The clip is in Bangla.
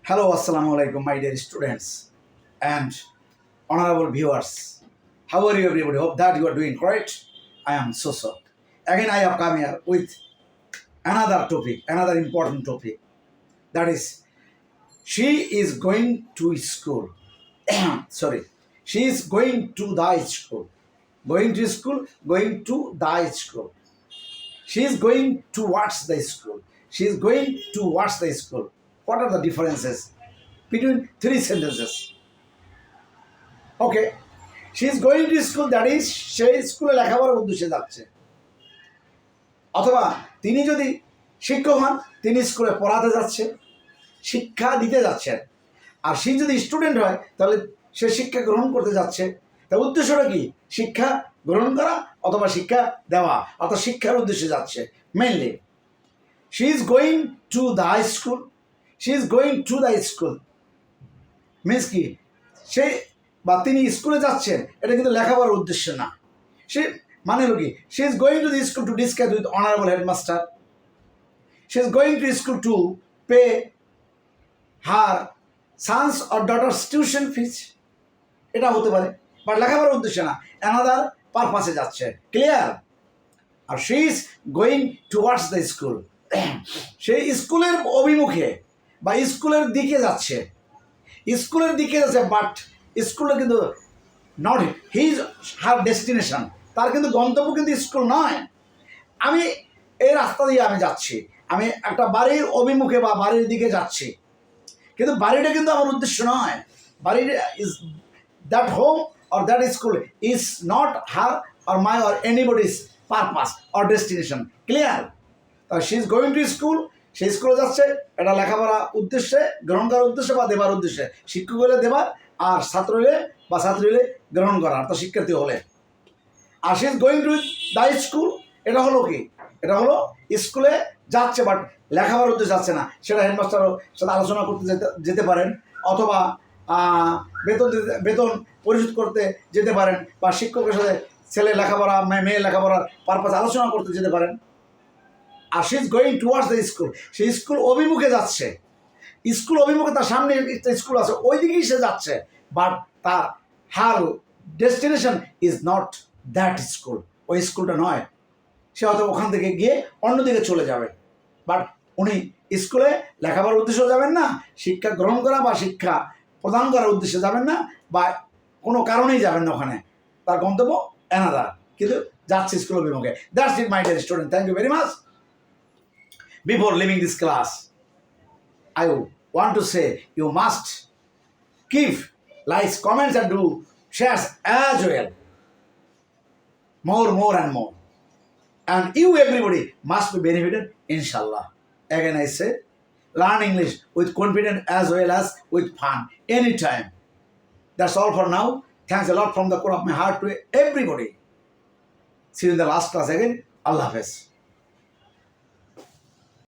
Hello, assalamu alaikum, my dear students and honorable viewers. How are you, everybody? Hope that you are doing great. I am so. Again, I have come here with another topic, another important topic. That is, she is going to school. Sorry, she is going to the school. Going to school, going to the school. She is going towards the school. She is going towards the school. What are the differences between three sentences? Okay, she is going to school, that is, সে স্কুলে লেখাপড়ার উদ্দেশ্যে যাচ্ছে। অথবা তিনি যদি শিক্ষক হন, তিনি স্কুলে পড়াতে যাচ্ছে, শিক্ষা দিতে যাচ্ছেন। আর সে যদি স্টুডেন্ট হয়, তাহলে সে শিক্ষা গ্রহণ করতে যাচ্ছে। তা উদ্দেশ্যটা কি? শিক্ষা গ্রহণ করা অথবা শিক্ষা দেওয়া, অর্থাৎ শিক্ষার উদ্দেশ্যে যাচ্ছে mainly. She is going to the school. She is going to the school means কি? সে বা তিনি স্কুলে যাচ্ছেন, এটা কিন্তু লেখাপড়ার উদ্দেশ্য না। সে মানে হলো কি? She is going to the school to discuss with honourable headmaster. She is going to school to pay her sons or daughters tuition fees. এটা হতে পারে, বাট লেখাপড়ার উদ্দেশ্য না, অ্যানাদার পারপাসে যাচ্ছে। ক্লিয়ার? আর she is going towards the school, সে স্কুলের অভিমুখে বা স্কুলের দিকে যাচ্ছে। স্কুলের দিকে যাচ্ছে, বাট স্কুলে কিন্তু নট হিজ হার ডেস্টিনেশন, তার কিন্তু গন্তব্য কিন্তু স্কুল নয়। আমি এই রাস্তা দিয়ে আমি যাচ্ছি, আমি একটা বাড়ির অভিমুখে বা বাড়ির দিকে যাচ্ছি, কিন্তু বাড়িটা কিন্তু আমার উদ্দেশ্য নয়। বাড়ির is that home or that school is not her or my or anybody's purpose or destination. Clear? She is going to school, সে স্কুলে যাচ্ছে, এটা লেখাপড়া উদ্দেশ্যে, গ্রহণ করার উদ্দেশ্যে বা দেবার উদ্দেশ্যে। শিক্ষক হলে দেবার, আর ছাত্র হলে বা ছাত্রী হলে গ্রহণ করা, অর্থাৎ শিক্ষার্থী হলে। আর she is going to the school, এটা হলো কি? এটা হলো স্কুলে যাচ্ছে, বাট লেখাপড়ার উদ্দেশ্যে যাচ্ছে না। সেটা হেডমাস্টারের সাথে আলোচনা করতে যেতে পারেন, অথবা বেতন পরিশোধ করতে যেতে পারেন, বা শিক্ষকের সাথে ছেলে লেখাপড়া মেয়ে লেখাপড়ার পারপাস আলোচনা করতে যেতে পারেন। আর she is going towards the school, সে স্কুল অভিমুখে যাচ্ছে। স্কুল অভিমুখে, তার সামনে একটা স্কুল আছে, ওই দিকেই সে যাচ্ছে, বাট তার her destination is not that school. ওই স্কুলটা নয়। সে হয়তো ওখান থেকে গিয়ে অন্যদিকে চলে যাবে, বাট উনি স্কুলে লেখাপড়ার উদ্দেশ্যে যাবেন না, শিক্ষা গ্রহণ করা বা শিক্ষা প্রদান করার উদ্দেশ্যে যাবেন না, বা কোনো কারণেই যাবেন না ওখানে। তার গন্তব্য অ্যানাদার, কিন্তু যাচ্ছে স্কুল অভিমুখে। That's it my dear student, thank you very much. Before leaving this class, I want to say you must give likes, comments and do shares as well. More and more. And you everybody must be benefited, inshallah. Again I say, learn English with confidence as well as with fun, anytime. That's all for now. Thanks a lot from the core of my heart to everybody. See you in the last class again. Allah Hafiz.